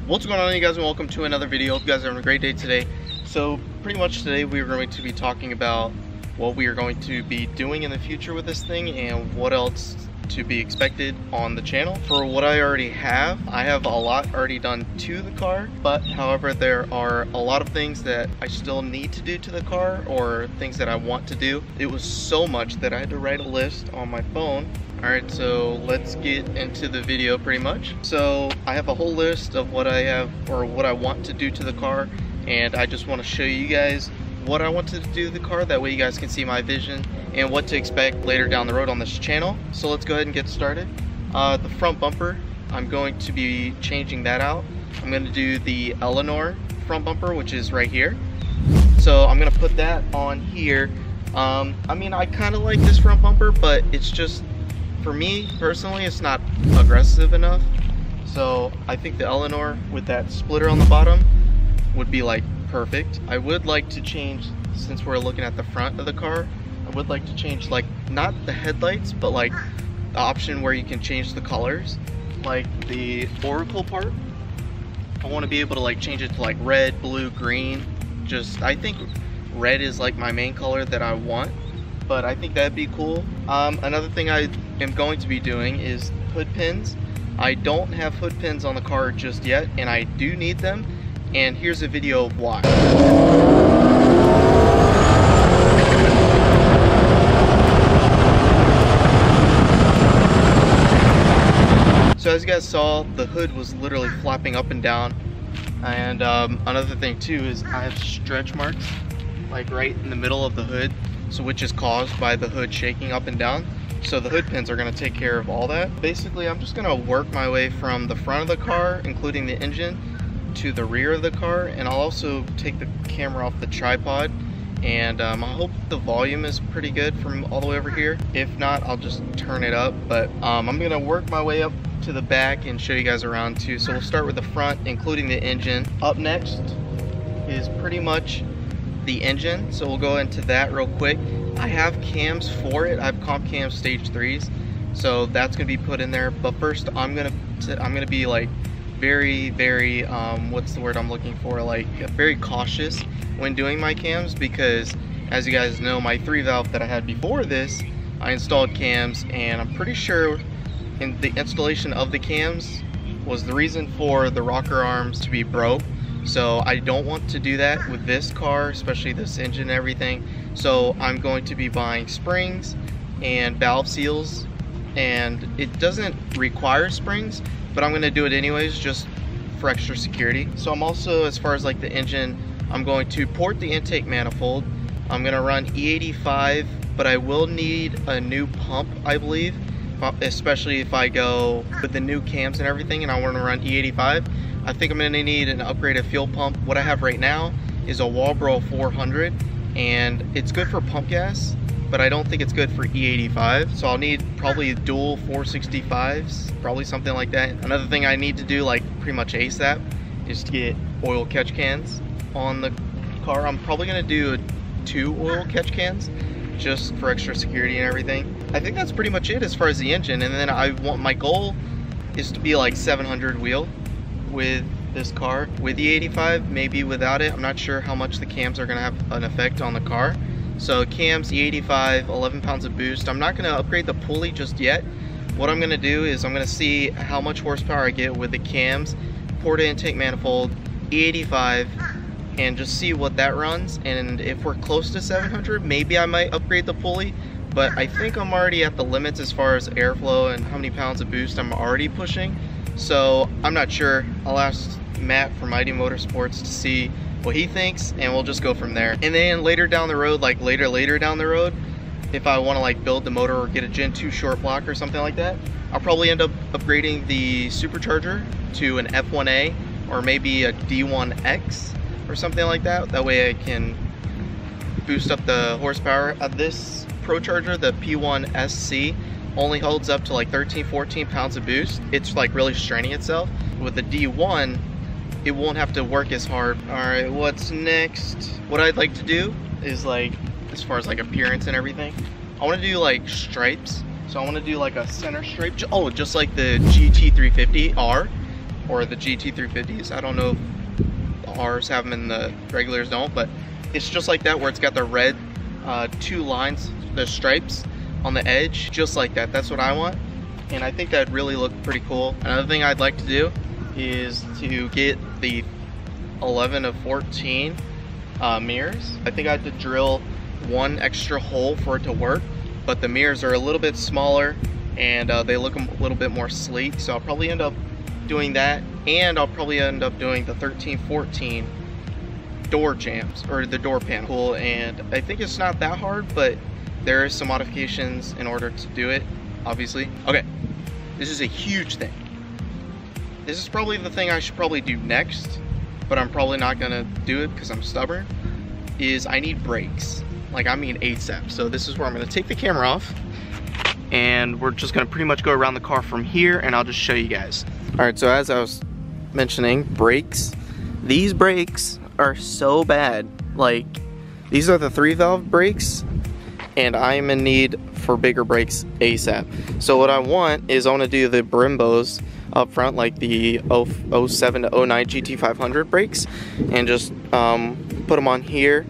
What's going on, you guys, and welcome to another video. Hope you guys are having a great day today. So pretty much today we are going to be talking about what we are going to be doing in the future with this thing and what else to be expected on the channel. For what I already have, I have a lot already done to the car, but however there are a lot of things that I still need to do to the car or things that I want to do. It was so much that I had to write a list on my phone. Alright, so let's get into the video pretty much. So I have a whole list of what I have or what I want to do to the car, and I just want to show you guys what I want to do to the car. That way you guys can see my vision and what to expect later down the road on this channel. So let's go ahead and get started. The front bumper, I'm going to be changing that out. I'm going to do the Eleanor front bumper, which is right here. So I'm going to put that on here. I mean, I kind of like this front bumper, but it's just, for me personally, it's not aggressive enough. So I think the Eleanor with that splitter on the bottom would be like perfect. I would like to change, since we're looking at the front of the car, I would like to change, like, not the headlights, but like the option where you can change the colors, like the Oracle part. I want to be able to like change it to like red, blue, green. Just, I think red is like my main color that I want, but I think that'd be cool. Another thing I am going to be doing is hood pins. I don't have hood pins on the car just yet, and I do need them, and here's a video of why. So as you guys saw, the hood was literally flapping up and down, and another thing too is I have stretch marks like right in the middle of the hood, so which is caused by the hood shaking up and down. So the hood pins are going to take care of all that. Basically, I'm just going to work my way from the front of the car, including the engine, to the rear of the car, and I'll also take the camera off the tripod, and I hope the volume is pretty good from all the way over here. If not, I'll just turn it up, but I'm going to work my way up to the back and show you guys around too. So we'll start with the front, including the engine. Up next is pretty much the engine, so we'll go into that real quick. I have cams for it. I have comp cam stage 3s, so that's gonna be put in there. But first, I'm gonna be like very what's the word I'm looking for, like very cautious when doing my cams, because as you guys know, my 3-valve that I had before this, I installed cams, and I'm pretty sure in the installation of the cams was the reason for the rocker arms to be broke. So I don't want to do that with this car, especially this engine and everything. So I'm going to be buying springs and valve seals, and it doesn't require springs, but I'm going to do it anyways just for extra security. So I'm also, as far as like the engine, I'm going to port the intake manifold. I'm going to run E85, but I will need a new pump, I believe, especially if I go with the new cams and everything and I want to run E85. I think I'm going to need an upgraded fuel pump. What I have right now is a Walbro 400, and it's good for pump gas, but I don't think it's good for E85. So I'll need probably dual 465s, probably something like that. Another thing I need to do, like pretty much ASAP, is to get oil catch cans on the car. I'm probably going to do 2 oil catch cans just for extra security and everything. I think that's pretty much it as far as the engine. And then my goal is to be like 700 wheel with this car, with the 85, maybe without it. I'm not sure how much the cams are going to have an effect on the car. So cams, E85, 11 pounds of boost. I'm not going to upgrade the pulley just yet. What I'm going to do is I'm going to see how much horsepower I get with the cams, port intake manifold, E85, and just see what that runs. And if we're close to 700, maybe I might upgrade the pulley, but I think I'm already at the limits as far as airflow and how many pounds of boost I'm already pushing. So I'm not sure. I'll ask Matt from ID Motorsports to see what he thinks, and we'll just go from there. And then later down the road, like later down the road, if I want to like build the motor or get a Gen 2 short block or something like that, I'll probably end up upgrading the supercharger to an F1A or maybe a D1X or something like that. That way I can boost up the horsepower. This Pro Charger, the P1SC, only holds up to like 13-14 pounds of boost. It's like really straining itself. With the D1, it won't have to work as hard. All right, what's next? What I'd like to do is, like, as far as like appearance and everything, I want to do like stripes. So I want to do like a center stripe, just like the GT350R. or the GT350s. I don't know if ours have them and the regulars don't, but it's just like that, where it's got the red 2 lines, the stripes on the edge, just like that. That's what I want, and I think that'd really look pretty cool. Another thing I'd like to do is to get the 11 of 14 mirrors. I think I had to drill 1 extra hole for it to work, but the mirrors are a little bit smaller and they look a little bit more sleek, so I'll probably end up doing that, and I'll probably end up doing the 13-14 door jambs, or the door panel. And I think it's not that hard, but there is some modifications in order to do it, obviously. Okay, this is a huge thing. This is probably the thing I should probably do next, but I'm probably not gonna do it because I'm stubborn, is I need brakes. Like, I mean ASAP. So this is where I'm gonna take the camera off, and we're just gonna pretty much go around the car from here, and I'll just show you guys. All right, so as I was mentioning, brakes. These brakes are so bad. Like, these are the 3-valve brakes, and I am in need for bigger brakes ASAP. So what I want is I wanna do the Brimbos up front, like the 07 to 09 GT500 brakes, and just put them on here,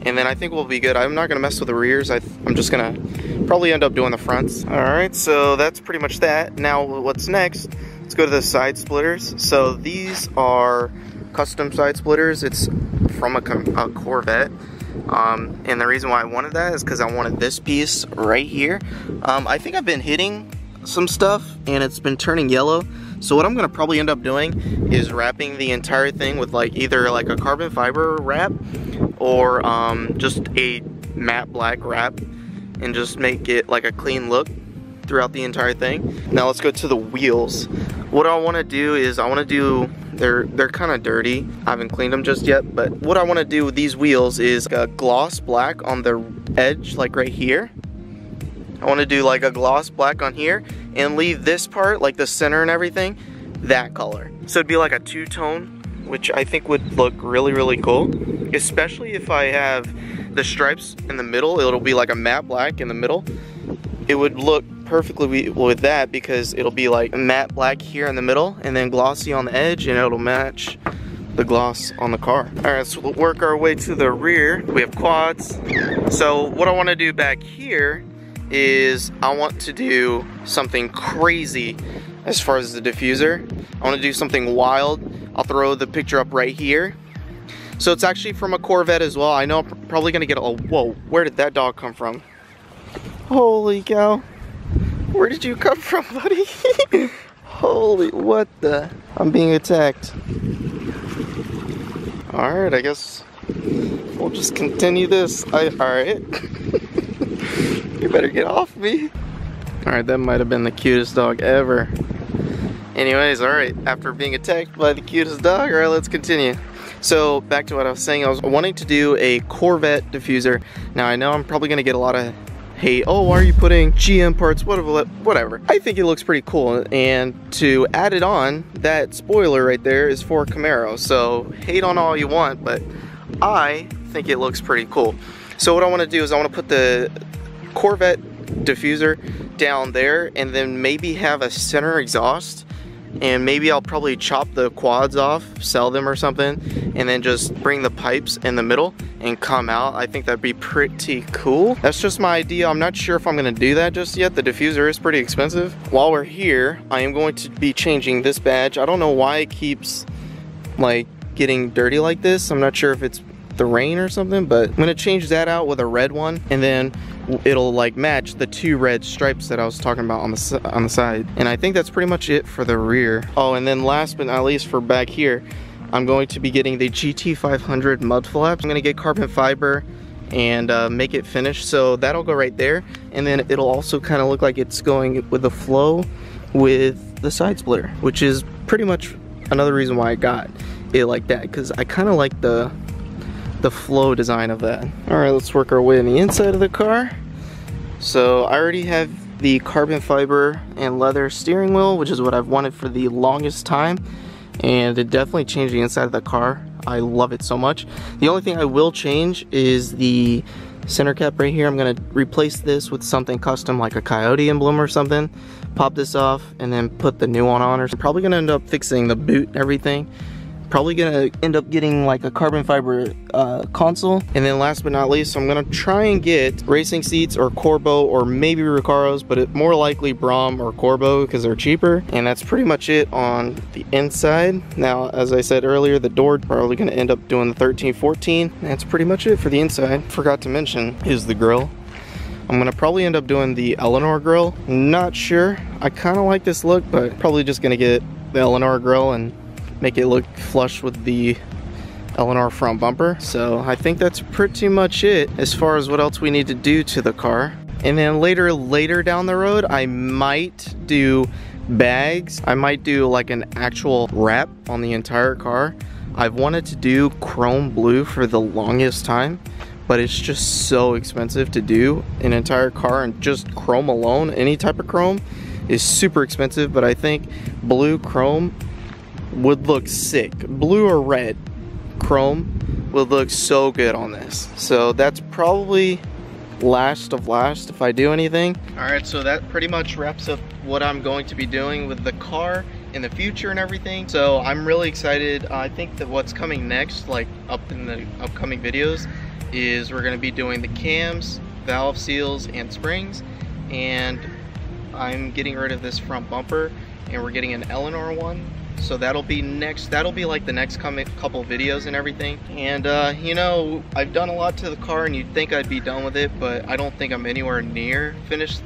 and then I think we'll be good. I'm not gonna mess with the rears. I'm just gonna probably end up doing the fronts. All right, so that's pretty much that. Now what's next? Let's go to the side splitters. So these are custom side splitters. It's from a Corvette. And the reason why I wanted that is because I wanted this piece right here. I think I've been hitting some stuff and it's been turning yellow. So what I'm gonna probably end up doing is wrapping the entire thing with like either like a carbon fiber wrap or just a matte black wrap, and just make it like a clean look throughout the entire thing. Now let's go to the wheels. What I wanna do is they're kind of dirty. I haven't cleaned them just yet, but what I wanna do with these wheels is a gloss black on the edge, like right here. I want to do like a gloss black on here and leave this part, like the center and everything, that color. So it'd be like a 2-tone, which I think would look really, really cool. Especially if I have the stripes in the middle, it'll be like a matte black in the middle. It would look perfectly with that because it'll be like matte black here in the middle and then glossy on the edge, and it'll match the gloss on the car. All right, so we'll work our way to the rear. We have quads. So what I want to do back here is I want to do something crazy as far as the diffuser. I want to do something wild. I'll throw the picture up right here. So it's actually from a Corvette as well. I know I'm probably gonna get a, whoa, where did that dog come from? Holy cow. Where did you come from, buddy? Holy, what the? I'm being attacked. All right, I guess we'll just continue this. All right. You better get off me. All right, that might have been the cutest dog ever. Anyways, all right, after being attacked by the cutest dog, all right, let's continue. So back to what I was saying, I was wanting to do a Corvette diffuser. Now I know I'm probably gonna get a lot of hate. Oh, why are you putting GM parts, whatever. I think it looks pretty cool, and to add it on, that spoiler right there is for Camaro. So hate on all you want, but I think it looks pretty cool. So what I wanna do is I wanna put the Corvette diffuser down there, and then maybe have a center exhaust, and maybe I'll probably chop the quads off, sell them or something, and then just bring the pipes in the middle and come out. I think that'd be pretty cool. That's just my idea. I'm not sure if I'm gonna do that just yet. The diffuser is pretty expensive. While we're here, I am going to be changing this badge. I don't know why it keeps like getting dirty like this. I'm not sure if it's the rain or something, but I'm gonna change that out with a red one, and then it'll like match the 2 red stripes that I was talking about on the side. And I think that's pretty much it for the rear. Oh, and then last but not least, for back here, I'm going to be getting the GT500 mud flaps. I'm gonna get carbon fiber and make it finished, so that'll go right there, and then it'll also kind of look like it's going with the flow with the side splitter, which is pretty much another reason why I got it like that, because I kind of like the flow design of that. All right, let's work our way on the inside of the car. So I already have the carbon fiber and leather steering wheel, which is what I've wanted for the longest time, and it definitely changed the inside of the car. I love it so much. The only thing I will change is the center cap right here. I'm gonna replace this with something custom like a coyote emblem or something. Pop this off and then put the new one on. Or I'm probably gonna end up fixing the boot and everything. Probably gonna end up getting like a carbon fiber console. And then last but not least, I'm gonna try and get racing seats or Corbeau or maybe Recaros, but more likely Brom or Corbeau because they're cheaper. And that's pretty much it on the inside. Now, as I said earlier, the door probably gonna end up doing the 1314. That's pretty much it for the inside. Forgot to mention is the grille. I'm gonna probably end up doing the Eleanor grille. Not sure. I kind of like this look, but probably just gonna get the Eleanor grille and make it look flush with the Eleanor front bumper. So I think that's pretty much it as far as what else we need to do to the car. And then later down the road, I might do bags. I might do like an actual wrap on the entire car. I've wanted to do chrome blue for the longest time, but it's just so expensive to do an entire car, and just chrome alone, any type of chrome is super expensive. But I think blue chrome would look sick. Blue or red chrome would look so good on this. So that's probably last of last if I do anything. All right, so that pretty much wraps up what I'm going to be doing with the car in the future and everything. So I'm really excited. I think that what's coming next, like up in the upcoming videos, is we're going to be doing the cams, valve seals, and springs. And I'm getting rid of this front bumper, and we're getting an Eleanor one. So that'll be next. That'll be like the next couple videos and everything. And you know, I've done a lot to the car, and you'd think I'd be done with it, but I don't think I'm anywhere near finished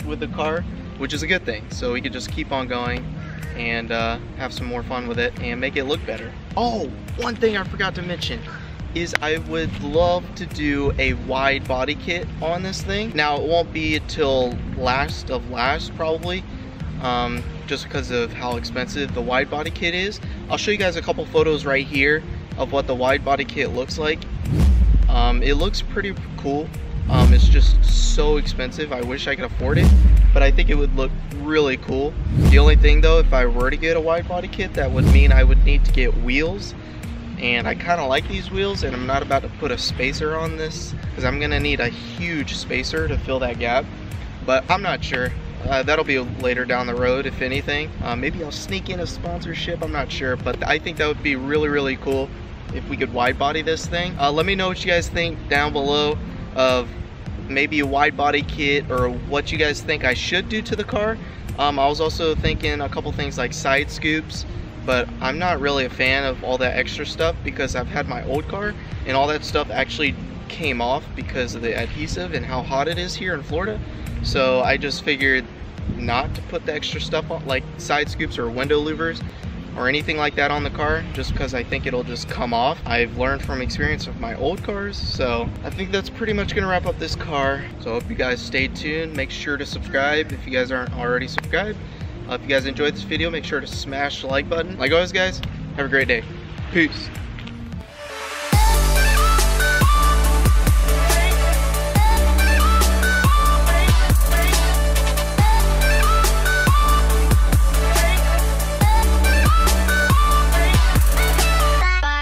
with the car, which is a good thing. So we could just keep on going and have some more fun with it and make it look better. Oh, one thing I forgot to mention is I would love to do a wide body kit on this thing. Now, it won't be until last of last probably, just because of how expensive the wide body kit is. I'll show you guys a couple photos right here of what the wide body kit looks like. It looks pretty cool. It's just so expensive. I wish I could afford it, but I think it would look really cool. The only thing though, if I were to get a wide body kit, that would mean I would need to get wheels, and I kind of like these wheels, and I'm not about to put a spacer on this because I'm gonna need a huge spacer to fill that gap, but I'm not sure. That'll be later down the road, if anything. Maybe I'll sneak in a sponsorship, I'm not sure, but I think that would be really, really cool if we could wide body this thing. Let me know what you guys think down below of maybe a wide body kit, or what you guys think I should do to the car. I was also thinking a couple things like side scoops, but I'm not really a fan of all that extra stuff because I've had my old car and all that stuff actually came off because of the adhesive and how hot it is here in Florida. So I just figured not to put the extra stuff on, like side scoops or window louvers or anything like that on the car, just because I think it'll just come off. I've learned from experience of my old cars. So I think that's pretty much gonna wrap up this car. So I hope you guys stay tuned. Make sure to subscribe if you guys aren't already subscribed. If you guys enjoyed this video, make sure to smash the like button. Like always, guys, have a great day. Peace.